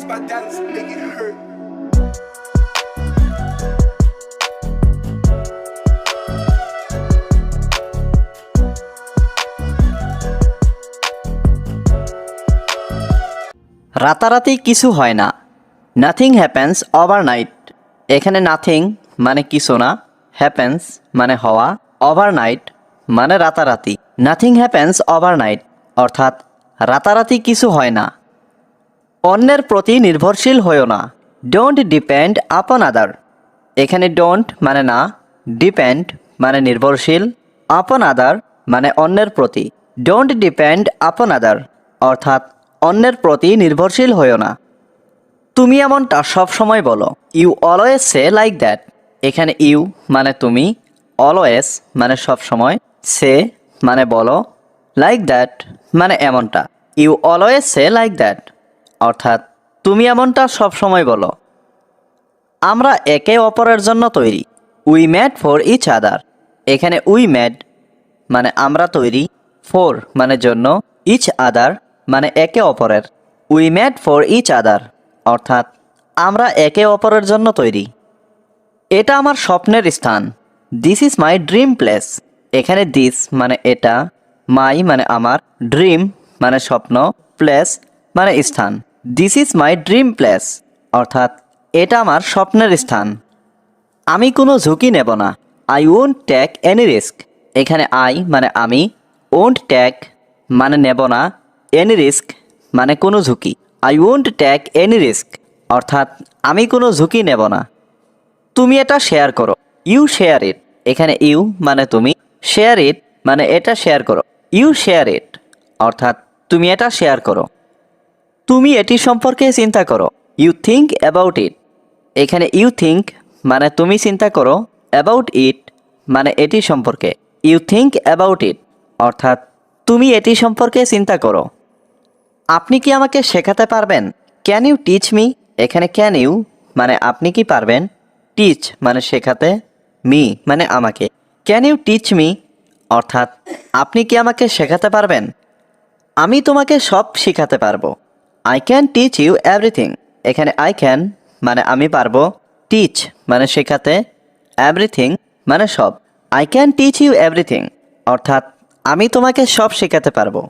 my dance make it hurt. রাতারাতি কিছু হয় না। Nothing happens overnight. এখানে নাথিং মানে কিছু না, হ্যাপেন্স মানে হওয়া, ওভারনাইট মানে রাতারাতি। নাথিং হ্যাপেন্স ওভারনাইট অর্থাৎ রাতারাতি কিছু হয় না। অন্যের প্রতি নির্ভরশীল হয়ো না। ডোন্ট ডিপেন্ড আপন আদার। এখানে ডোন্ট মানে না, ডিপেন্ড মানে নির্ভরশীল, আপন আদার মানে অন্যের প্রতি। ডোন্ট ডিপেন্ড আপন আদার অর্থাৎ অন্যের প্রতি নির্ভরশীল হয়ো না। তুমি এমনটা সব সময় বলো। You always say like that. এখানে ইউ মানে তুমি, অলওয়েজ মানে সব সময়, সে মানে বলো, লাইক দ্যাট মানে এমনটা। You always say like that অর্থাৎ তুমি এমনটা সব সময় বলো। আমরা একে অপরের জন্য তৈরি। We made for each other. এখানে উই মেড মানে আমরা তৈরি, ফর মানে জন্য, ইচ আদার মানে একে অপরের। We made for each other অর্থাৎ আমরা একে অপরের জন্য তৈরি। এটা আমার স্বপ্নের স্থান। This is my dream place. এখানে দিস মানে এটা, মাই মানে আমার, ড্রিম মানে স্বপ্ন, প্লেস মানে স্থান। This is my dream place অর্থাৎ এটা আমার স্বপ্নের স্থান। আমি কোনো ঝুঁকি নেব না। I won't take any risk. এখানে আই মানে আমি, ওন্ট টেক মানে নেব না, এনি রিস্ক মানে কোনো ঝুঁকি। I won't take any risk অর্থাৎ আমি কোনো ঝুঁকি নেব না। তুমি এটা শেয়ার করো। You share it. এখানে ইউ মানে তুমি, শেয়ার ইট মানে এটা শেয়ার করো। ইউ শেয়ার ইট অর্থাৎ তুমি এটা শেয়ার করো। তুমি এটি সম্পর্কে চিন্তা করো। You think about it. এখানে ইউ থিঙ্ক মানে তুমি চিন্তা করো, অ্যাবাউট ইট মানে এটি সম্পর্কে। ইউ থিঙ্ক অ্যাবাউট ইট অর্থাৎ তুমি এটি সম্পর্কে চিন্তা করো। আপনি কি আমাকে শেখাতে পারবেন? Can you teach me. এখানে ক্যান ইউ মানে আপনি কি পারবেন, টিচ মানে শেখাতে, মি মানে আমাকে। ক্যান ইউ টিচ মি অর্থাৎ আপনি কি আমাকে শেখাতে পারবেন? আমি তোমাকে সব শেখাতে পারবো। I can teach you everything. এখানে আই ক্যান মানে আমি পারবো, টিচ মানে শেখাতে, এভরিথিং মানে সব। I can teach you everything অর্থাৎ আমি তোমাকে সব শেখাতে পারবো।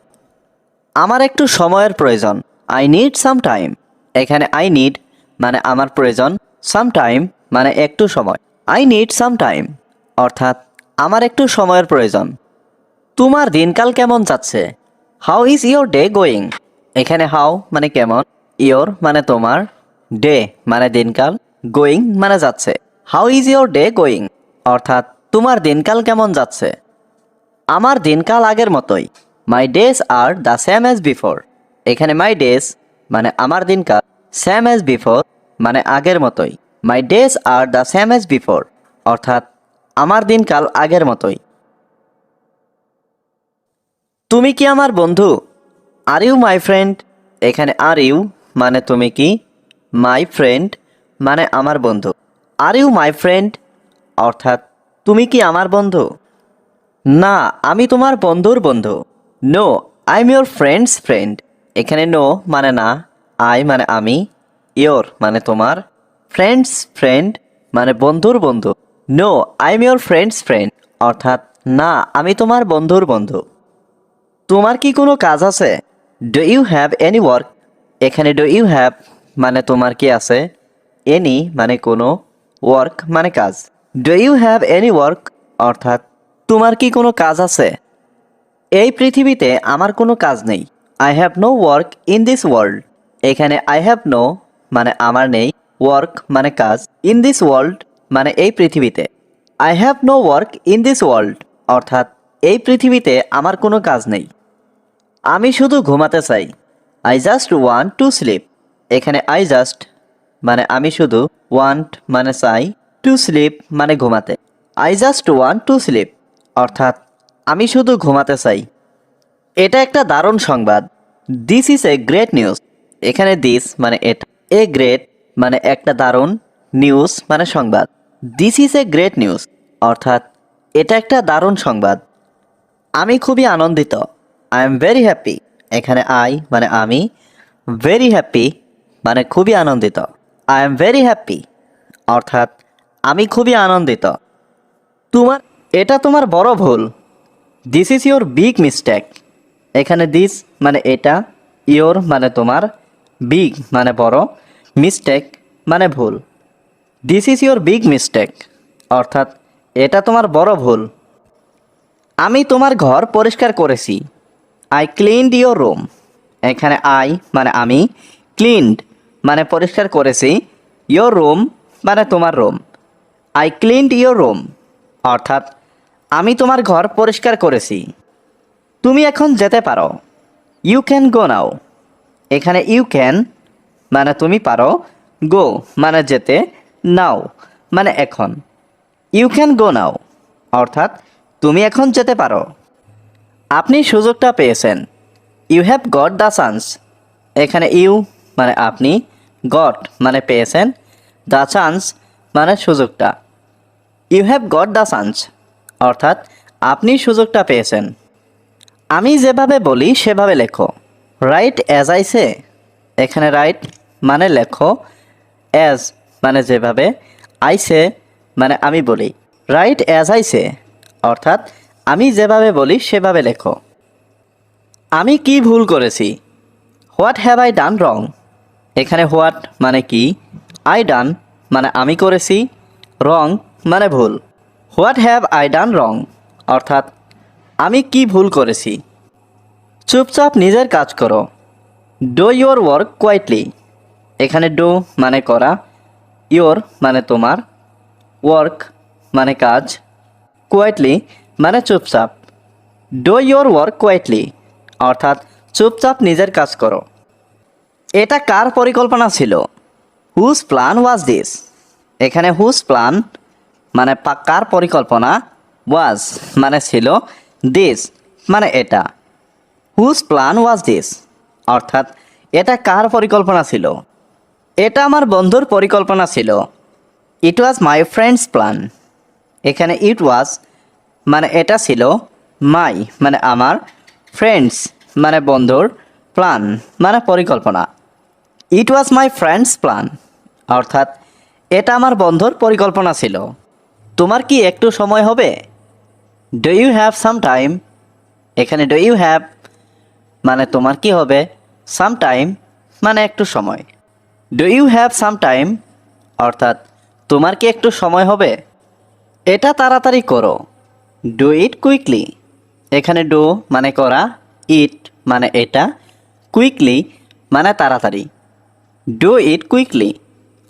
আমার একটু সময়ের প্রয়োজন। I need some time. এখানে আই নিড মানে আমার প্রয়োজন, সাম টাইম মানে একটু সময়। আই নিড সাম টাইম অর্থাৎ আমার একটু সময়ের প্রয়োজন। তোমার দিনকাল কেমন যাচ্ছে? How is your day going. এখানে হাউ মানে কেমন, ইয়োর মানে তোমার, ডে মানে দিনকাল, গোয়িং মানে যাচ্ছে। How is your day going অর্থাৎ তোমার দিনকাল কেমন যাচ্ছে? আমার দিনকাল আগের মতোই। My days are the same as before. এখানে মাই ডেজ মানে আমার দিনকাল, সেম অ্যাজ বিফোর মানে আগের মতোই। My days are the same as before অর্থাৎ আমার দিনকাল আগের মতোই। তুমি কি আমার বন্ধু? Are you my friend. এখানে আর ইউ মানে তুমি কি, মাই ফ্রেন্ড মানে আমার বন্ধু। আর ইউ মাই ফ্রেন্ড অর্থাৎ তুমি কি আমার বন্ধু? না, আমি তোমার বন্ধুর বন্ধু। No, I am your friend's friend. এখানে নো মানে না, আই মানে আমি, ইয়োর মানে তোমার, ফ্রেন্ডস ফ্রেন্ড মানে বন্ধুর বন্ধু। No, I am your friend's friend অর্থাৎ না, আমি তোমার বন্ধুর বন্ধু। তোমার কি কোনো কাজ আছে? Do you have any work. এখানে ডু ইউ হ্যাভ মানে তোমার কি আছে, এনি মানে কোনো, ওয়ার্ক মানে কাজ। Do you have any work অর্থাৎ তোমার কি কোনো কাজ আছে? এই পৃথিবীতে আমার কোনো কাজ নেই। I have no work in this world. এখানে আই হ্যাভ নো মানে আমার নেই, ওয়ার্ক মানে কাজ, ইন দিস ওয়ার্ল্ড মানে এই পৃথিবীতে। I have no work in this world অর্থাৎ এই পৃথিবীতে আমার কোনো কাজ নেই। আমি শুধু ঘুমাতে চাই। I just want to sleep. এখানে আই জাস্ট মানে আমি শুধু, ওয়ান্ট মানে চাই, টু স্লিপ মানে ঘুমাতে। I just want to sleep অর্থাৎ আমি শুধু ঘুমাতে চাই। এটা একটা দারুণ সংবাদ। This is a great news. এখানে দিস মানে এটা, এ গ্রেট মানে একটা দারুণ, নিউজ মানে সংবাদ। This is a great news অর্থাৎ এটা একটা দারুণ সংবাদ। আমি খুবই আনন্দিত। I am very happy. এখানে আই মানে আমি, ভেরি হ্যাপি মানে খুবই আনন্দিত। আই এম ভেরি হ্যাপি অর্থাৎ আমি খুবই আনন্দিত। এটা তোমার বড় ভুল। This is your big mistake. এখানে দিস মানে এটা, ইয়োর মানে তোমার, বিগ মানে বড়, মিস্টেক মানে ভুল। This is your big mistake অর্থাৎ এটা তোমার বড় ভুল। আমি তোমার ঘর পরিষ্কার করেছি। I cleaned your room. এখানে আই মানে আমি, ক্লিনড মানে পরিষ্কার করেছি, ইয়োর রুম মানে তোমার room. I cleaned your room অর্থাৎ আমি তোমার ঘর পরিষ্কার করেছি। তুমি এখন যেতে পারো। You can go now. এখানে ইউ ক্যান মানে তুমি পারো, গো মানে যেতে, নাও মানে এখন। ইউ ক্যান গো নাও অর্থাৎ তুমি এখন যেতে পারো। আপনি সুযোগটা পেয়েছেন। You have got the chance. এখানে ইউ মানে আপনি, গট মানে পেয়েছেন, দ্য চান্স মানে সুযোগটা। You have got the chance অর্থাৎ আপনি সুযোগটা পেয়েছেন। আমি যেভাবে বলি সেভাবে লেখো। Write as I say. এখানে রাইট মানে লেখো, অ্যাজ মানে যেভাবে, আই সে মানে আমি বলি। রাইট অ্যাজ আই সে অর্থাৎ আমি যেভাবে বলি সেভাবে লেখো। আমি কি ভুল করেছি। হোয়াট হ্যাভ আই ডান রং। এখানে হোয়াট মানে কি, আই ডান মানে আমি করেছি, রং মানে ভুল। হোয়াট হ্যাভ আই ডান রং অর্থাৎ আমি কি ভুল করেছি। চুপচাপ নিজের কাজ করো। Do your work quietly. এখানে ডু মানে করা, ইয়োর মানে তোমার, ওয়ার্ক মানে কাজ, কোয়াইটলি মানে চুপচাপ। ডু ইয়োর ওয়ার্ক কোয়াইটলি অর্থাৎ চুপচাপ নিজের কাজ করো। এটা কার পরিকল্পনা ছিল। Whose plan was this. এখানে হুজ প্ল্যান মানে কার পরিকল্পনা, ওয়াজ মানে ছিল, দিস মানে এটা। হুজ প্ল্যান ওয়াজ দিস অর্থাৎ এটা কার পরিকল্পনা ছিল। এটা আমার বন্ধুর পরিকল্পনা ছিল। ইট ওয়াজ মাই ফ্রেন্ডস প্ল্যান। এখানে ইট ওয়াজ মানে এটা ছিল, মাই মানে আমার, ফ্রেন্ডস মানে বন্ধুর, প্ল্যান মানে পরিকল্পনা। ইট ওয়াজ মাই ফ্রেন্ডস প্ল্যান অর্থাৎ এটা আমার বন্ধুর পরিকল্পনা ছিল। তোমার কি একটু সময় হবে। Do you have some time. এখানে ডু ইউ হ্যাভ মানে তোমার কি হবে, সাম টাইম মানে একটু সময়। Do you have some time অর্থাৎ তোমার কি একটু সময় হবে। এটা তাড়াতাড়ি করো। Do it quickly. এখানে ডু মানে করা, ইট মানে এটা, কুইকলি মানে তাড়াতাড়ি। ডু ইট কুইকলি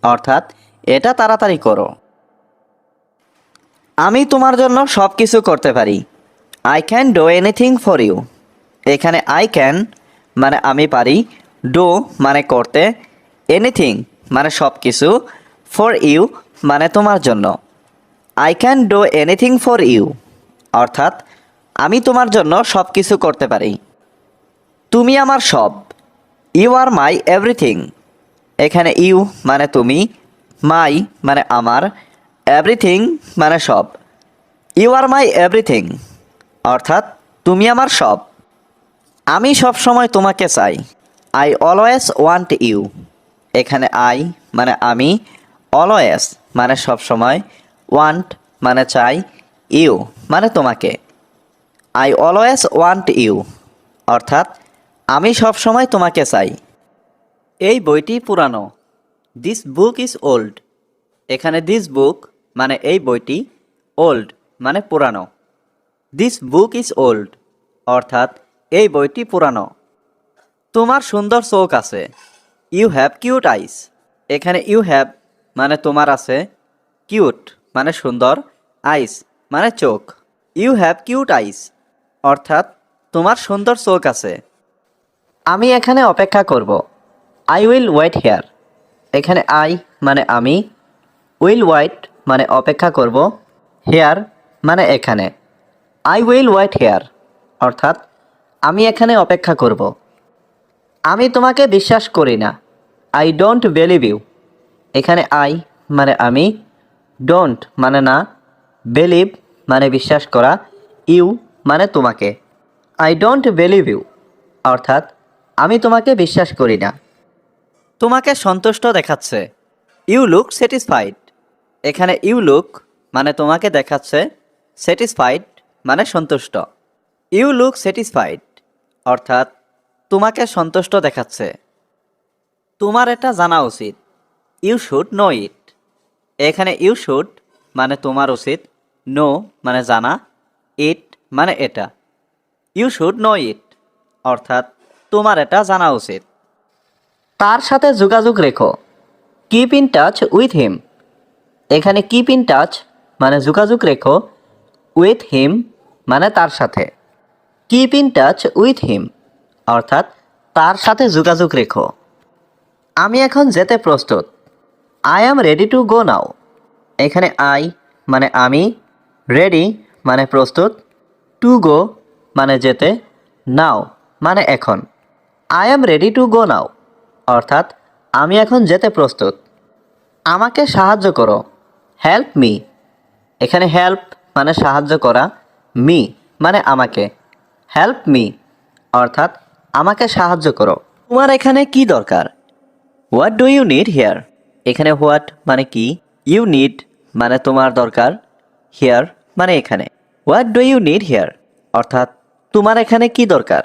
অর্থাৎ এটা তাড়াতাড়ি করো। আমি তোমার জন্য সব কিছু করতে পারি। I can do anything for you. এখানে আই ক্যান মানে আমি পারি, ডু মানে করতে, এনিথিং মানে সব কিছু, ফর ইউ মানে তোমার জন্য। I can do anything for you অর্থাৎ আমি তোমার জন্য সব কিছু করতে পারি। তুমি আমার সব। You are my everything. এখানে ইউ মানে তুমি, মাই মানে আমার, এভরিথিং মানে সব। ইউ আর মাই এভরিথিং অর্থাৎ তুমি আমার সব। আমি সব সময় তোমাকে চাই। I always want you. এখানে আই মানে আমি, অলওয়েজ মানে সব সময়, ওয়ান্ট মানে চাই, ইউ মানে তোমাকে। আই অলওয়েজ ওয়ান্ট ইউ অর্থাৎ আমি সব সময় তোমাকে চাই। এই বইটি পুরানো। This book is old. এখানে দিস বুক মানে এই বইটি, ওল্ড মানে পুরানো। দিস বুক ইজ ওল্ড অর্থাৎ এই বইটি পুরানো। তোমার সুন্দর চোখ আছে। ইউ হ্যাভ কিউট আইস। এখানে ইউ হ্যাভ মানে তোমার আছে, কিউট মানে সুন্দর, আইস মানে চোখ। ইউ হ্যাভ কিউট আইস অর্থাৎ তোমার সুন্দর চোখ আছে। আমি এখানে অপেক্ষা করব। I will wait here. এখানে আই মানে আমি, উইল ওয়েট মানে অপেক্ষা করব, হেয়ার মানে এখানে। আই উইল ওয়েট হেয়ার অর্থাৎ আমি এখানে অপেক্ষা করব। আমি তোমাকে বিশ্বাস করি না। I don't believe you. এখানে আই মানে আমি, ডোন্ট মানে না, বিলিভ মানে বিশ্বাস করা, ইউ মানে তোমাকে। আই ডোন্ট বিলিভ ইউ অর্থাৎ আমি তোমাকে বিশ্বাস করি না। তোমাকে সন্তুষ্ট দেখাচ্ছে। You look satisfied. এখানে ইউ লুক মানে তোমাকে দেখাচ্ছে, স্যাটিসফাইড মানে সন্তুষ্ট। ইউ লুক স্যাটিসফাইড অর্থাৎ তোমাকে সন্তুষ্ট দেখাচ্ছে। তোমার এটা জানা উচিত। ইউ শুড নো ইট। এখানে ইউ শুড মানে তোমার উচিত, নো মানে জানা, ইট মানে এটা। ইউ শুড নো ইট অর্থাৎ তোমার এটা জানা উচিত। তার সাথে যোগাযোগ রেখো। কিপ ইন টাচ উইথ হিম। এখানে কিপ ইন টাচ মানে যোগাযোগ রেখো, উইথ হিম মানে তার সাথে। Keep in touch with him অর্থাৎ তার সাথে যোগাযোগ রেখো। আমি এখন যেতে প্রস্তুত। I am ready to go now. এখানে আই মানে আমি, রেডি মানে প্রস্তুত, টু গো মানে যেতে, নাও মানে এখন। I am ready to go now অর্থাৎ আমি এখন যেতে প্রস্তুত। আমাকে সাহায্য করো। Help me. এখানে হেল্প মানে সাহায্য করা, মি মানে আমাকে। হেল্প মি অর্থাৎ আমাকে সাহায্য করো। তোমার এখানে কি দরকার? What do you need here. এখানে হোয়াট মানে কি, ইউ নিড মানে তোমার দরকার, হিয়ার মানে এখানে। What do you need here অর্থাৎ তোমার এখানে কি দরকার।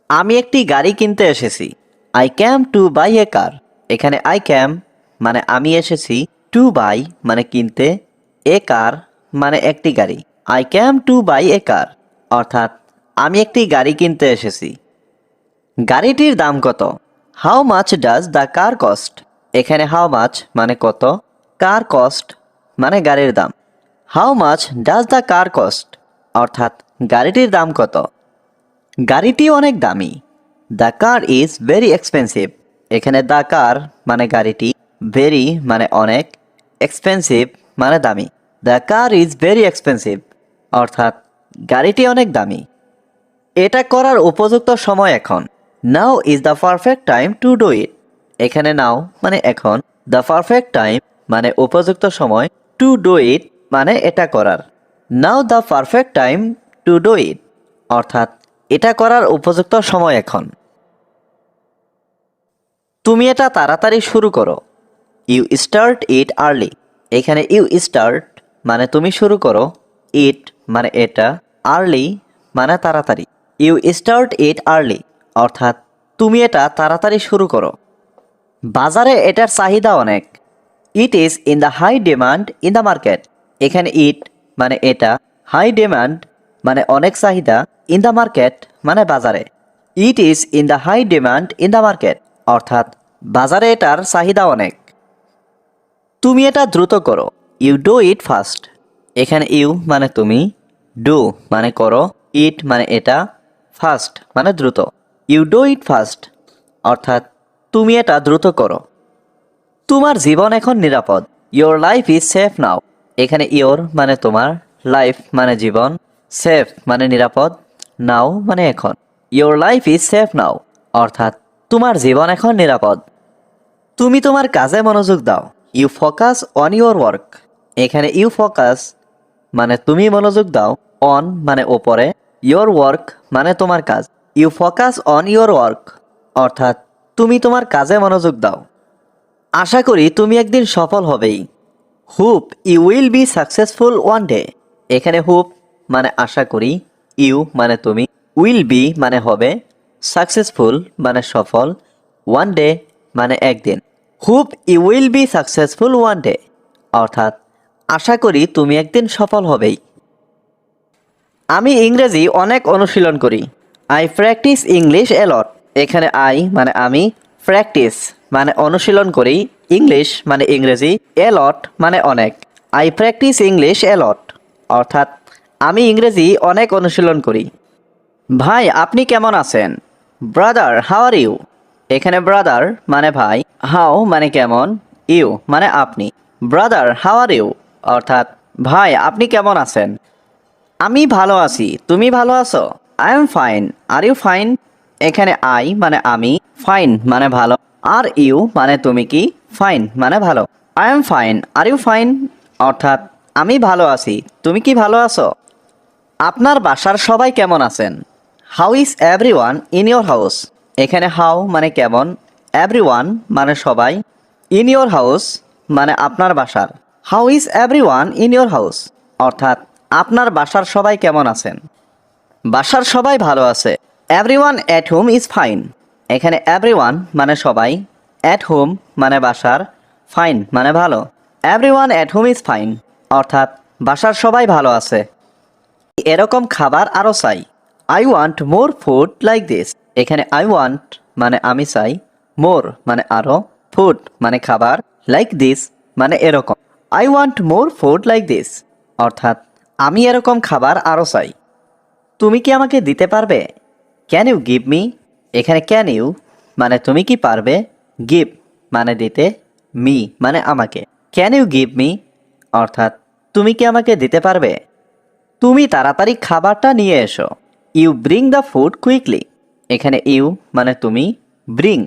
আমি একটি গাড়ি কিনতে এসেছি। আই ক্যাম টু বাই এ কার। এখানে আই ক্যাম মানে আমি এসেছি, টু বাই মানে কিনতে, এ কার মানে একটি গাড়ি। আই ক্যাম টু বাই এ কার অর্থাৎ আমি একটি গাড়ি কিনতে এসেছি। গাড়িটির দাম কত? How much does the car cost. এখানে হাউ মাচ মানে কত, কার কস্ট মানে গাড়ির দাম। How much does the car cost অর্থাৎ গাড়িটির দাম কত। গাড়িটি অনেক দামি। The car is very expensive. এখানে দ্য কার মানে গাড়িটি, ভেরি মানে অনেক, এক্সপেন্সিভ মানে দামি। The car is very expensive অর্থাৎ গাড়িটি অনেক দামি। এটা করার উপযুক্ত সময় এখন। Now is the perfect time to do ইট। এখানে নাও মানে এখন, দ্য পারফেক্ট টাইম মানে উপযুক্ত সময়, টু ডু ইট মানে এটা করার। Now the perfect time to do it অর্থাৎ এটা করার উপযুক্ত সময় এখন। তুমি এটা তাড়াতাড়ি শুরু করো। You start it early. এখানে ইউ স্টার্ট মানে তুমি শুরু করো, ইট মানে এটা, আর্লি মানে তাড়াতাড়ি। ইউ স্টার্ট ইট আর্লি অর্থাৎ তুমি এটা তাড়াতাড়ি শুরু করো। বাজারে এটার চাহিদা অনেক। It is in the high demand in the market. এখানে ইট মানে এটা, হাই ডিমান্ড মানে অনেক চাহিদা, ইন দ্য মার্কেট মানে বাজারে। It is in the high demand in the market অর্থাৎ বাজারে এটার চাহিদা অনেক। তুমি এটা দ্রুত করো। You do it fast. এখানে ইউ মানে তুমি, ডু মানে করো, ইট মানে এটা, ফাস্ট মানে দ্রুত। ইউ ডু ইট ফাস্ট অর্থাৎ তুমি এটা দ্রুত করো। তোমার জীবন এখন নিরাপদ। ইয়োর লাইফ ইজ সেফ নাও। এখানে ইয়োর মানে তোমার, লাইফ মানে জীবন, সেফ মানে নিরাপদ, নাও মানে এখন। ইয়োর লাইফ ইজ সেফ নাও অর্থাৎ তোমার জীবন এখন নিরাপদ। তুমি তোমার কাজে মনোযোগ দাও। You focus on your work. এখানে ইউ ফোকাস মানে তুমি মনোযোগ দাও, অন মানে ওপরে, ইয়োর ওয়ার্ক মানে তোমার কাজ। You focus on your work অর্থাৎ তুমি তোমার কাজে মনোযোগ দাও। আশা করি তুমি একদিন সফল হবেই। Hope you will be successful one day. এখানে হোপ মানে আশা করি, ইউ মানে তুমি, উইল বি মানে হবে, সাকসেসফুল মানে সফল, ওয়ান ডে মানে একদিন। Hope you will be successful one day অর্থাৎ আশা করি তুমি একদিন সফল হবেই। আমি ইংরেজি অনেক অনুশীলন করি। আই প্র্যাকটিস ইংলিশ এ লট। এখানে আই মানে আমি, প্র্যাকটিস মানে অনুশীলন করি, ইংলিশ মানে ইংরেজি, এ লট মানে অনেক। আই প্র্যাকটিস ইংলিশ এ লট অর্থাৎ আমি ইংরেজি অনেক অনুশীলন করি। ভাই আপনি কেমন আছেন? Brother how are you. এখানে ব্রাদার মানে ভাই, হাউ মানে কেমন, ইউ মানে আপনি। ব্রাদার হাউ আর ইউ অর্থাৎ ভাই আপনি কেমন আছেন? আমি ভালো আছি, তুমি ভালো আছো? I am fine, are you fine. এখানে আই মানে আমি, ফাইন মানে ভালো, আর ইউ মানে তুমি কি, ফাইন মানে ভালো। I am fine, are you fine অর্থাৎ আমি ভালো আছি, তুমি কি ভালো আছো? আপনার বাসার সবাই কেমন আছেন? How is everyone in your house. এখানে হাউ মানে কেমন, এভরিওয়ান মানে সবাই, ইন ইয়োর হাউস মানে আপনার বাসার। How is everyone in your house অর্থাৎ আপনার বাসার সবাই কেমন আছেন। বাসার সবাই ভালো আছে। Everyone at home is fine. এখানে এভরিওয়ান মানে সবাই, অ্যাট হোম মানে বাসার, ফাইন মানে ভালো। Everyone at home is fine অর্থাৎ বাসার সবাই ভালো আছে। এরকম খাবার আরও চাই। I want more food like this. এখানে আই ওয়ান্ট মানে আমি চাই, মোর মানে আরও, ফুড মানে খাবার, লাইক দিস মানে এরকম। I want more food like this অর্থাৎ আমি এরকম খাবার আরও চাই। তুমি কি আমাকে দিতে পারবে? Can you give me. এখানে ক্যান ইউ মানে তুমি কি পারবে, গিভ মানে দিতে, মি মানে আমাকে। ক্যান ইউ গিভ মি অর্থাৎ তুমি কি আমাকে দিতে পারবে? তুমি তাড়াতাড়ি খাবারটা নিয়ে এসো। You bring the food quickly. এখানে ইউ মানে তুমি, ব্রিং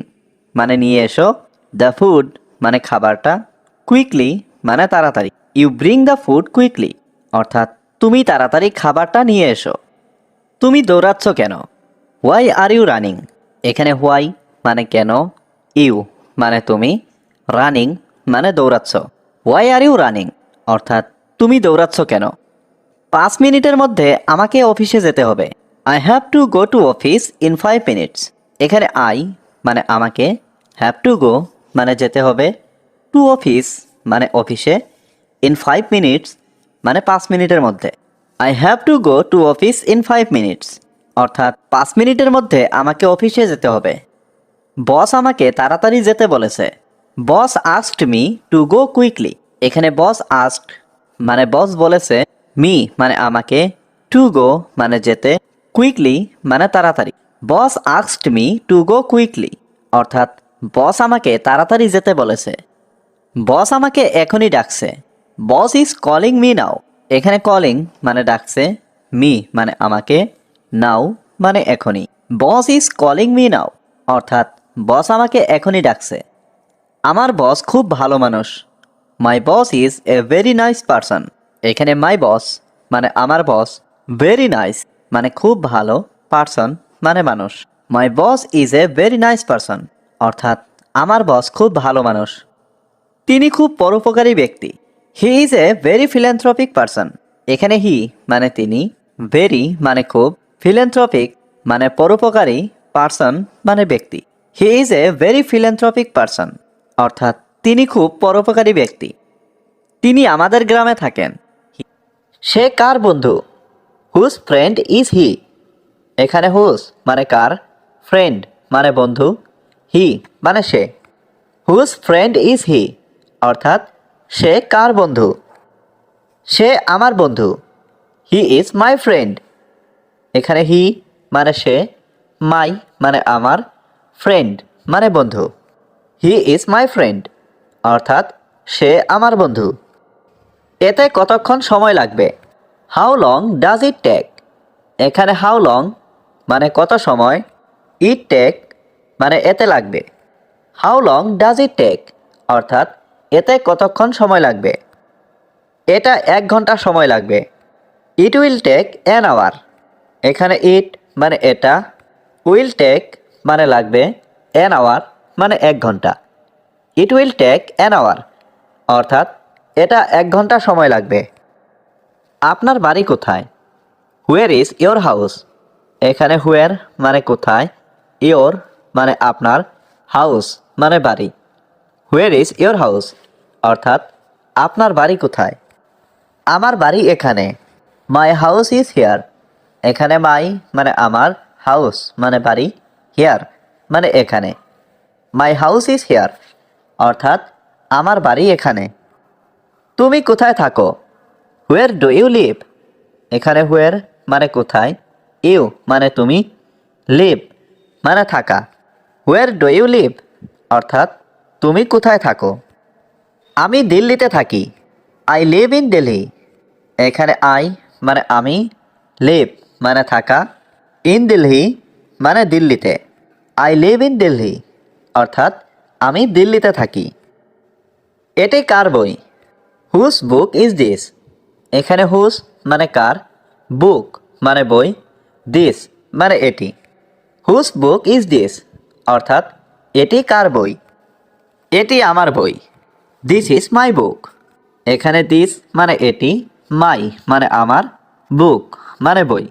মানে নিয়ে এসো, দ্য ফুড মানে খাবারটা, কুইকলি মানে তাড়াতাড়ি। You bring the food quickly অর্থাৎ তুমি তাড়াতাড়ি খাবারটা নিয়ে এসো। তুমি দৌড়াচ্ছ কেন? Why are you running. এখানে হোয়াই মানে কেন, ইউ মানে তুমি, রানিং মানে দৌড়াচ্ছ। হোয়াই আর ইউ রানিং অর্থাৎ তুমি দৌড়াচ্ছ কেন? 5 মিনিটের মধ্যে আমাকে অফিসে যেতে হবে। I have to go to office in 5 minutes. এখানে আই মানে আমাকে, হ্যাভ টু গো মানে যেতে হবে, টু অফিস মানে অফিসে, ইন 5 মিনিটস মানে 5 মিনিটের মধ্যে। I have to go to office in 5 minutes অর্থাৎ 5 মিনিটের মধ্যে আমাকে অফিসে যেতে হবে। বস আমাকে তাড়াতাড়ি যেতে বলেছে। Boss asked me to go quickly. এখানে বস আস্কড মানে বস বলেছে, মি মানে আমাকে, টু গো মানে যেতে, কুইকলি মানে তাড়াতাড়ি। Boss asked me to go quickly অর্থাৎ বস আমাকে তাড়াতাড়ি যেতে বলেছে। বস আমাকে এখনই ডাকছে। Boss is calling me now. এখানে কলিং মানে ডাকছে, মি মানে আমাকে, নাও মানে এখনই। Boss is calling me now অর্থাৎ বস আমাকে এখনই ডাকছে। আমার বস খুব ভালো মানুষ। My boss is a very nice person. এখানে মাই বস মানে আমার বস, ভেরি নাইস মানে খুব ভালো, পারসন মানে মানুষ। My boss is a very nice person অর্থাৎ আমার বস খুব ভালো মানুষ। তিনি খুব পরোপকারী ব্যক্তি। He is a very philanthropic person. এখানে হি মানে তিনি, ভেরি মানে খুব, ফিল্যান্থ্রপিক মানে পরোপকারী, পারসন মানে ব্যক্তি। He is a very philanthropic person অর্থাৎ তিনি খুব পরোপকারী ব্যক্তি। তিনি আমাদের গ্রামে থাকেন। সে কার বন্ধু? Whose friend is he. এখানে হুজ মানে কার, ফ্রেন্ড মানে বন্ধু, হি মানে সে। হুজ ফ্রেন্ড ইজ হি অর্থাৎ সে কার বন্ধু? সে আমার বন্ধু। He is my friend. এখানে হি মানে সে, মাই মানে আমার, ফ্রেন্ড মানে বন্ধু। হি ইজ মাই ফ্রেন্ড অর্থাৎ সে আমার বন্ধু। এতে কতক্ষণ সময় লাগবে? How long does it take. এখানে হাউ লং মানে কত সময়, ইট টেক মানে এতে লাগবে। How long does it take অর্থাৎ এতে কতক্ষণ সময় লাগবে? এটা 1 ঘন্টা সময় লাগবে। It will take an hour. এখানে ইট মানে এটা, উইল টেক মানে লাগবে, অ্যান আওয়ার মানে 1 ঘন্টা। It will take an hour অর্থাৎ এটা 1 ঘন্টা সময় লাগবে। আপনার বাড়ি কোথায়? Where is your house. এখানে হুয়ার মানে কোথায়, ইয়োর মানে আপনার, হাউস মানে বাড়ি। হুয়ার ইজ ইয়োর হাউস অর্থাৎ আপনার বাড়ি কোথায়? আমার বাড়ি এখানে। My house is here. এখানে মাই মানে আমার, হাউস মানে বাড়ি, হিয়ার মানে এখানে। মাই হাউস ইজ হিয়ার অর্থাৎ আমার বাড়ি এখানে। তুমি কোথায় থাকো? হুয়ার ডু ইউ লিভ। এখানে হুয়ার মানে কোথায়, ইউ মানে তুমি, লিভ মানে থাকা। হুয়ার ডু ইউ লিভ অর্থাৎ তুমি কোথায় থাকো? আমি দিল্লিতে থাকি। I live in Delhi. এখানে আই মানে আমি, লিভ মানে থাকা, ইন দিল্লি মানে দিল্লিতে। আই লিভ ইন দিল্লি অর্থাৎ আমি দিল্লিতে থাকি। এটি কার বই? Whose book is this. এখানে হুজ মানে কার, বুক মানে বই, দিস মানে এটি। হুজ বুক ইজ দিস অর্থাৎ এটি কার বই? এটি আমার বই। দিস ইজ মাই বুক। এখানে দিস মানে এটি, মাই মানে আমার, বুক মানে বই।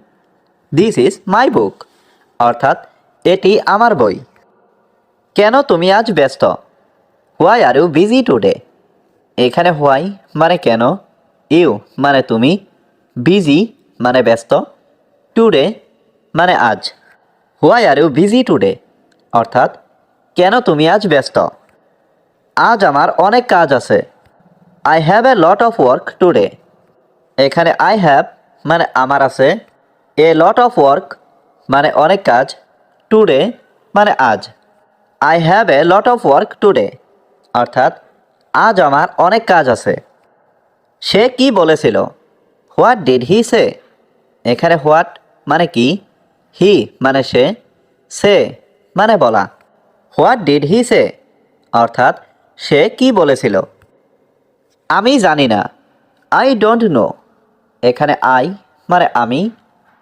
দিস ইজ মাই বুক অর্থাৎ এটি আমার বই। কেন তুমি আজ ব্যস্ত? Why are you busy today? এখানে হোয়াই মানে কেন, ইউ মানে তুমি, বিজি মানে ব্যস্ত, টুডে মানে আজ। Why are you busy today অর্থাৎ কেন তুমি আজ ব্যস্ত? আজ আমার অনেক কাজ আছে। I have a lot of work today. এখানে আই হ্যাভ মানে আমার আছে, এ লট অফ ওয়ার্ক মানে অনেক কাজ, টুডে মানে আজ। I have a lot of work today অর্থাৎ আজ আমার অনেক কাজ আছে। সে কি বলেছিল? হোয়াট ডিড হি সে? এখানে হোয়াট মানে কি, হি মানে সে মানে বলা। হোয়াট ডিড হি সে অর্থাৎ সে কি বলেছিল? আমি জানি না। I don't know. এখানে আই মানে আমি,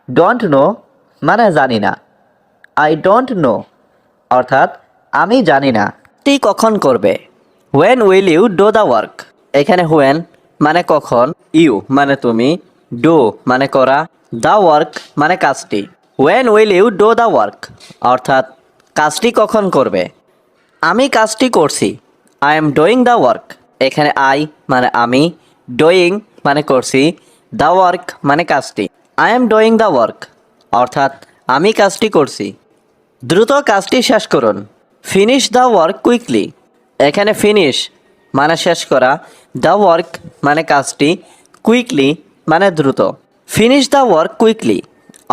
ডোন্ট নো মানে জানি না। আই ডোন্ট নো অর্থাৎ আমি জানি না। টি কখন করবে? When will you do the work? এখানে হোয়েন মানে কখন, ইউ মানে তুমি, ডু মানে করা, দ্য ওয়ার্ক মানে কাজটি। When will you do the work অর্থাৎ কাজটি কখন করবে? আমি কাজটি করছি। I am doing the work. এখানে আই মানে আমি, ডুইং মানে করছি, দ্য ওয়ার্ক মানে কাজটি। I am doing the work অর্থাৎ আমি কাজটি করছি। দ্রুত কাজটি শেষ করুন। Finish the work quickly. এখানে ফিনিশ মানে শেষ করা, দ্য ওয়ার্ক মানে কাজটি, কুইকলি মানে দ্রুত। ফিনিশ দ্য ওয়ার্ক কুইকলি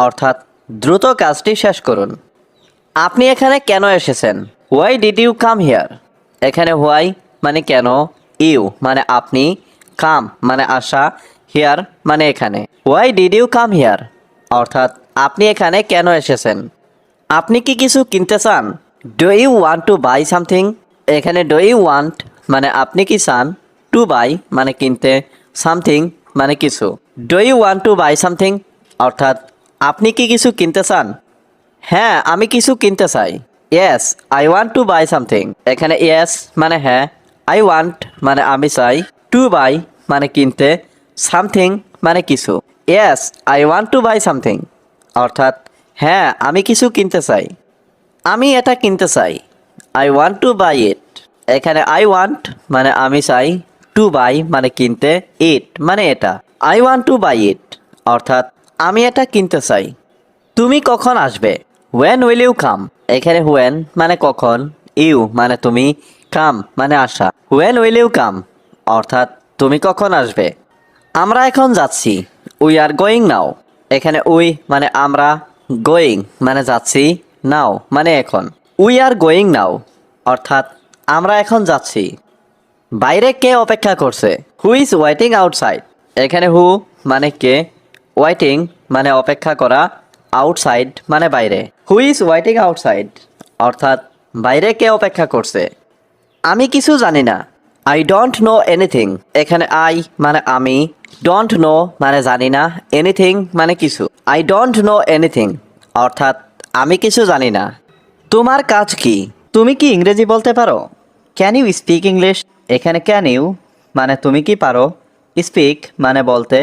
অর্থাৎ দ্রুত কাজটি শেষ করুন। আপনি এখানে কেন এসেছেন? Why did you come here? এখানে হোয়াই মানে কেন, ইউ মানে আপনি, কাম মানে আসা, হিয়ার মানে এখানে। Why did you come here অর্থাৎ আপনি এখানে কেন এসেছেন? আপনি কি কিছু কিনতে চান? Do you want to buy something? এখানে ডু ইউ ওয়ান্ট মানে আপনি কি চান, টু বাই মানে কিনতে, সামথিং মানে কিছু। Do you want to buy something অর্থাৎ আপনি কি কিছু কিনতে চান? হ্যাঁ আমি কিছু কিনতে চাই। Yes I want to buy something. এখানে ইয়েস মানে হ্যাঁ, আই ওয়ান্ট মানে আমি চাই, টু বাই মানে কিনতে, সামথিং মানে কিছু। Yes I want to buy something অর্থাৎ হ্যাঁ আমি কিছু কিনতে চাই। আমি এটা কিনতে চাই। আই ওয়ান্ট টু বাই ইট। এখানে আই ওয়ান্ট মানে আমি চাই, টু বাই মানে কিনতে, ইট মানে এটা। I want to buy it অর্থাৎ আমি এটা কিনতে চাই। তুমি কখন আসবে? When will you come? এখানে হোয়েন মানে কখন, ইউ মানে তুমি, কাম মানে আসা। হোয়েন উইল ইউ কাম অর্থাৎ তুমি কখন আসবে? আমরা এখন যাচ্ছি। We are going now. এখানে উই মানে আমরা, গোয়িং মানে যাচ্ছি, নাও মানে এখন। উই আর গোয়িং নাও অর্থাৎ আমরা এখন যাচ্ছি। বাইরে কে অপেক্ষা করছে? Who is waiting outside? এখানে হু মানে কে, ওয়েটিং মানে অপেক্ষা করা, আউটসাইড মানে বাইরে। হু ইজ ওয়েটিং আউটসাইড অর্থাৎ বাইরে কে অপেক্ষা করছে? আমি কিছু জানি না। I don't know anything. এখানে আই মানে আমি, ডোন্ট নো মানে জানি না, এনিথিং মানে কিছু। আই ডোন্ট নো এনিথিং অর্থাৎ আমি কিছু জানি না। তোমার কাজ কি? তুমি কি ইংরেজি বলতে পারো? Can you speak English? এখানে ক্যান ইউ মানে তুমি কি পারো, স্পিক মানে বলতে,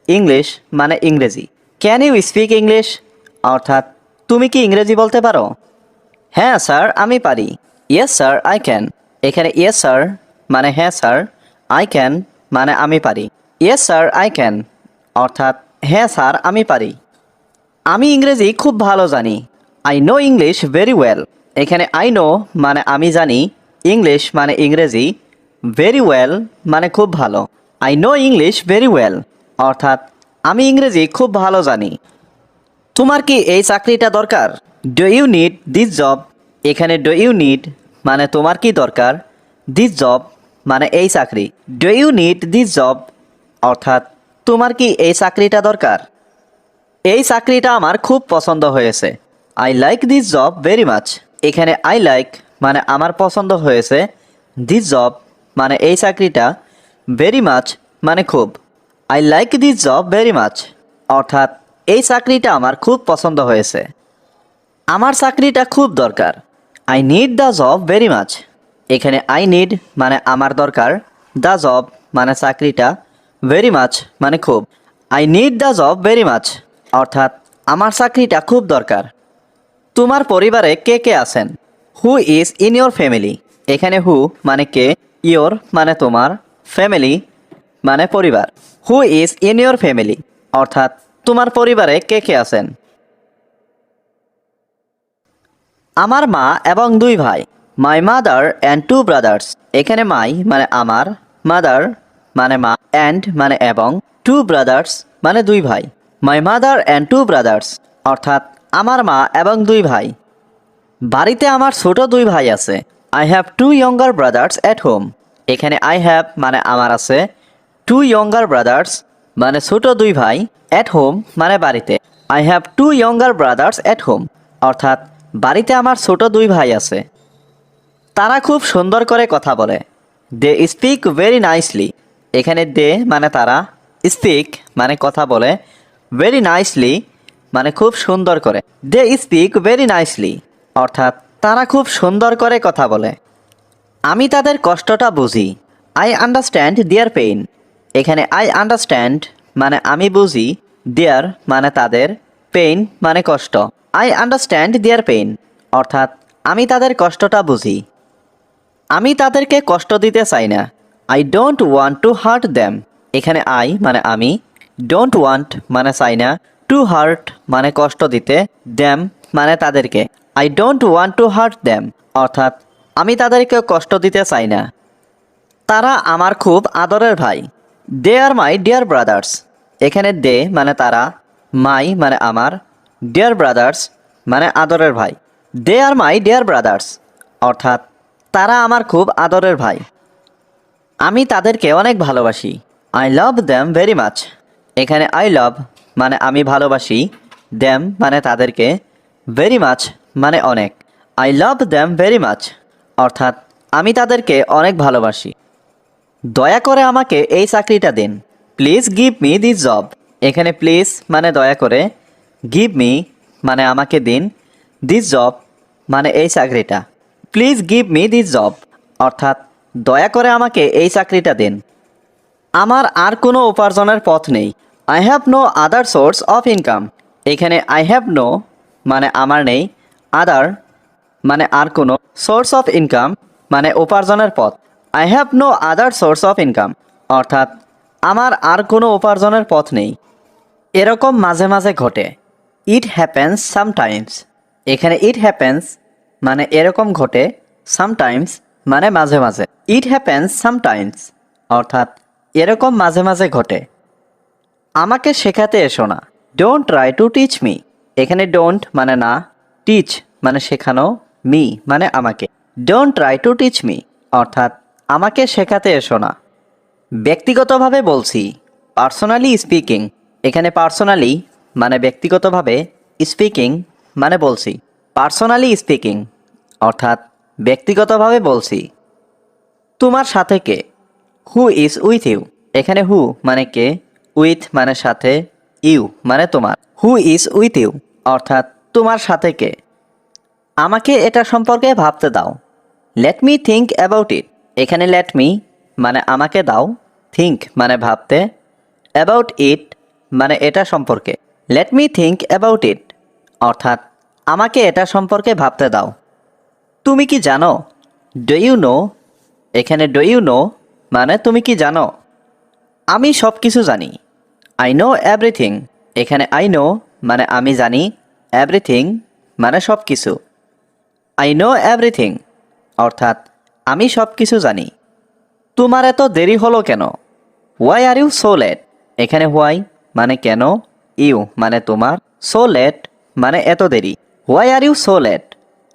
ইংলিশ মানে ইংরেজি। ক্যান ইউ স্পিক ইংলিশ অর্থাৎ তুমি কি ইংরেজি বলতে পারো? হ্যাঁ স্যার আমি পারি। Yes sir I can. এখানে ইয়েস স্যার মানে হ্যাঁ স্যার, আই ক্যান মানে আমি পারি। ইয়েস স্যার আই ক্যান অর্থাৎ হ্যাঁ স্যার আমি পারি। আমি ইংরেজি খুব ভালো জানি। I no English very well. এখানে আই নো মানে আমি জানি, ইংলিশ মানে ইংরেজি, ভেরি ওয়েল মানে খুব ভালো। I know English very well অর্থাৎ আমি ইংরেজি খুব ভালো জানি। তোমার কি এই চাকরিটা দরকার? Do you need this job? এখানে ডু ইউ নিড মানে তোমার কি দরকার, দিস জব মানে এই চাকরি। Do you need this job অর্থাৎ তোমার কি এই চাকরিটা দরকার? এই চাকরিটা আমার খুব পছন্দ হয়েছে। I like this job very much. এখানে আই লাইক মানে আমার পছন্দ হয়েছে, দিস জব মানে এই চাকরিটা, ভেরি মাচ মানে খুব। I like this job very much অর্থাৎ এই চাকরিটা আমার খুব পছন্দ হয়েছে। আমার চাকরিটা খুব দরকার। I need the job very much. এখানে আই নিড মানে আমার দরকার, দ্য জব মানে চাকরিটা, ভেরি মাচ মানে খুব। I need the job very much অর্থাৎ আমার চাকরিটা খুব দরকার। তোমার পরিবারে কে কে আছেন? Who is in your family. এখানে হু মানে কে, ইয়োর মানে তোমার, ফ্যামিলি মানে পরিবার। Who is in your family অর্থাৎ তোমার পরিবারে কে কে আছেন? আমার মা এবং দুই ভাই। My mother and two brothers. এখানে মাই মানে আমার, মাদার মানে মা, অ্যান্ড মানে এবং, টু ব্রাদার্স মানে দুই ভাই। My mother and two brothers অর্থাৎ আমার মা এবং দুই ভাই। বাড়িতে আমার ছোট দুই ভাই আছে। I have to younger brothers at home. এখানে আই হ্যাভ মানে আমার আছে, টু ইয়ঙ্গার ব্রাদার্স মানে ছোট দুই ভাই, অ্যাট হোম মানে বাড়িতে। I have to younger brothers at home অর্থাৎ বাড়িতে আমার ছোট দুই ভাই আছে। তারা খুব সুন্দর করে কথা বলে। They speak very nicely. এখানে দে মানে তারা, স্পিক মানে কথা বলে, ভেরি নাইসলি মানে খুব সুন্দর করে। দে স্পিক ভেরি নাইসলি অর্থাৎ তারা খুব সুন্দর করে কথা বলে। আমি তাদের কষ্টটা বুঝি। I understand their pain. এখানে আই আন্ডারস্ট্যান্ড মানে আমি বুঝি, দেয়ার মানে তাদের, পেইন মানে কষ্ট। আই আন্ডারস্ট্যান্ড দেয়ার পেইন অর্থাৎ আমি তাদের কষ্টটা বুঝি। আমি তাদেরকে কষ্ট দিতে চাই না। I don't want to heart them. এখানে আই মানে আমি, ডোন্ট ওয়ান্ট মানে চাই না, টু হার্ট মানে কষ্ট দিতে, দ্যাম মানে তাদেরকে। I don't want to heart them অর্থাৎ আমি তাদেরকে কষ্ট দিতে চাই না। তারা আমার খুব আদরের ভাই। দে আর মাই ডিয়ার ব্রাদার্স। এখানে দে মানে তারা, মাই মানে আমার, ডিয়ার ব্রাদার্স মানে আদরের ভাই। দে আর মাই ডিয়ার ব্রাদার্স অর্থাৎ তারা আমার খুব আদরের ভাই। আমি তাদেরকে অনেক ভালোবাসি। I love them very much. এখানে আই লাভ মানে আমি ভালোবাসি, দ্যাম মানে তাদেরকে, ভেরি মাচ মানে অনেক। I love them very much অর্থাৎ আমি তাদেরকে অনেক ভালোবাসি। দয়া করে আমাকে এই চাকরিটা দিন। Please give me this job. এখানে প্লিজ মানে দয়া করে, গিভ মি মানে আমাকে দিন, দিস জব মানে এই চাকরিটা। Please give me this job অর্থাৎ দয়া করে আমাকে এই চাকরিটা দিন। আমার আর কোনো উপার্জনের পথ নেই। I have no other source of income. এখানে আই হ্যাভ নো মানে আমার নেই, আদার মানে আর কোনো, সোর্স অফ ইনকাম মানে উপার্জনের পথ। I have no other source of income অর্থাৎ আমার আর কোনো উপার্জনের পথ নেই। এরকম মাঝে মাঝে ঘটে। It happens sometimes. এখানে ইট হ্যাপেন্স মানে এরকম ঘটে, সামটাইমস মানে মাঝে মাঝে। ইট হ্যাপেন্স সামটাইমস অর্থাৎ এরকম মাঝে মাঝে ঘটে। আমাকে শেখাতে এসো না। Don't try to teach me. এখানে ডোন্ট মানে না, টিচ মানে শেখানো, মি মানে আমাকে। Don't try to teach me অর্থাৎ আমাকে শেখাতে এসো না। ব্যক্তিগতভাবে বলছি, পার্সোনালি স্পিকিং। এখানে পার্সোনালি মানে ব্যক্তিগতভাবে, স্পিকিং মানে বলছি। পার্সোনালি স্পিকিং অর্থাৎ ব্যক্তিগতভাবে বলছি। তোমার সাথে কে? Who is with you. এখানে হু মানে কে, উইথ মানে সাথে, ইউ মানে তোমার। হু ইজ উইথ ইউ অর্থাৎ তোমার সাথে কে? আমাকে এটা সম্পর্কে ভাবতে দাও। Late me think about it. এখানে লেট মি মানে আমাকে দাও, থিঙ্ক মানে ভাবতে, অ্যাবাউট ইট মানে এটা সম্পর্কে। Let me think about it অর্থাৎ আমাকে এটা সম্পর্কে ভাবতে দাও। তুমি কি জানো? Do you know. এখানে ডু ইউ নো মানে তুমি কি জানো? আমি সব কিছু জানি। I know everything. এখানে আই নো মানে আমি জানি, এভরিথিং মানে সব কিছু। আই নো এভরিথিং অর্থাৎ আমি সব কিছু জানি। তোমার এত দেরি হলো কেন? Why are you so late. এখানে হোয়াই মানে কেন, ইউ মানে তোমার, সো লেট মানে এত দেরি। Why are you so late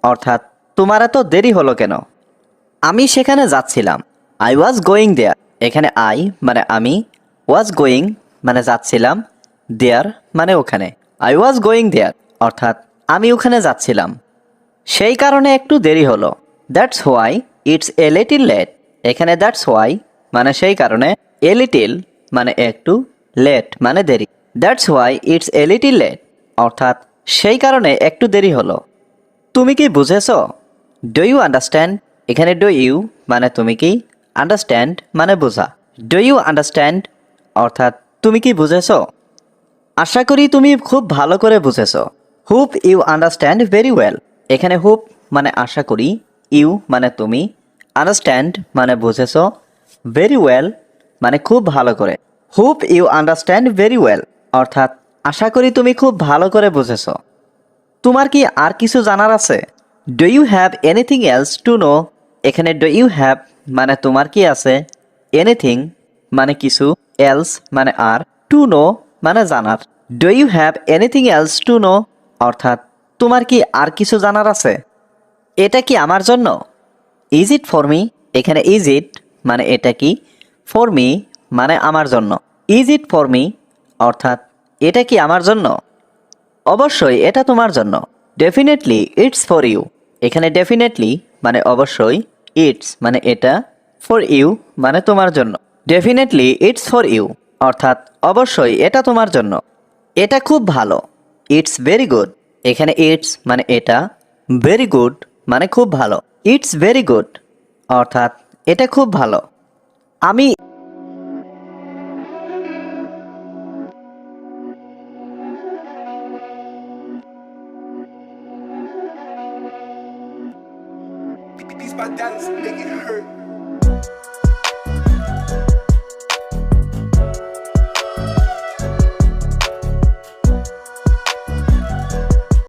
অর্থাৎ তোমার এত দেরি হলো কেন? আমি সেখানে যাচ্ছিলাম। I was going there. এখানে আই মানে আমি, ওয়াজ গোয়িং মানে যাচ্ছিলাম, দেয়ার মানে ওখানে। আই ওয়াজ গোয়িং দেয়ার অর্থাৎ আমি ওখানে যাচ্ছিলাম। সেই কারণে একটু দেরি হলো। That's why it's a little late. এখানে দ্যাটস হোয়াই মানে সেই কারণে, এ লিটিল মানে একটু, লেট মানে দেরি। That's why it's a little late অর্থাৎ সেই কারণে একটু দেরি হলো। তুমি কি বুঝেছো? ডু ইউ আন্ডারস্ট্যান্ড এখানে ডু ইউ মানে তুমি কি, আন্ডারস্ট্যান্ড মানে বোঝা। ডু ইউ আন্ডারস্ট্যান্ড অর্থাৎ তুমি কি বুঝেছো? আশা করি তুমি খুব ভালো করে বুঝেছো। Hope you understand very well এখানে হোপ মানে আশা করি, ইউ মানে তুমি, আন্ডারস্ট্যান্ড মানে বুঝেছো, ভেরি ওয়েল মানে খুব ভালো করে। Hope you understand very well অর্থাৎ আশা করি তুমি খুব ভালো করে বুঝেছো। তোমার কি আর কিছু জানার আছে? Do you have anything else to know এখানে ডু ইউ হ্যাভ মানে তোমার কি আছে, এনিথিং মানে কিছু, এলস মানে আর, টু নো মানে জানার। Do you have anything else to know অর্থাৎ তোমার কি আর কিছু জানার আছে? এটা কি আমার জন্য? ইজ ইট ফর মি এখানে ইজ ইট মানে এটা কি, ফর মি মানে আমার জন্য। ইজ ইট ফর মি অর্থাৎ এটা কি আমার জন্য? অবশ্যই এটা তোমার জন্য। ডেফিনেটলি ইটস ফর ইউ এখানে ডেফিনেটলি মানে অবশ্যই, ইটস মানে এটা, ফর ইউ মানে তোমার জন্য। ডেফিনেটলি ইটস ফর ইউ অর্থাৎ অবশ্যই এটা তোমার জন্য। এটা খুব ভালো, ইটস ভেরি গুড এখানে ইটস মানে এটা, ভেরি গুড মানে খুব ভালো। ইটস ভেরি গুড অর্থাৎ এটা খুব ভালো। আমি These my dance make it hurt.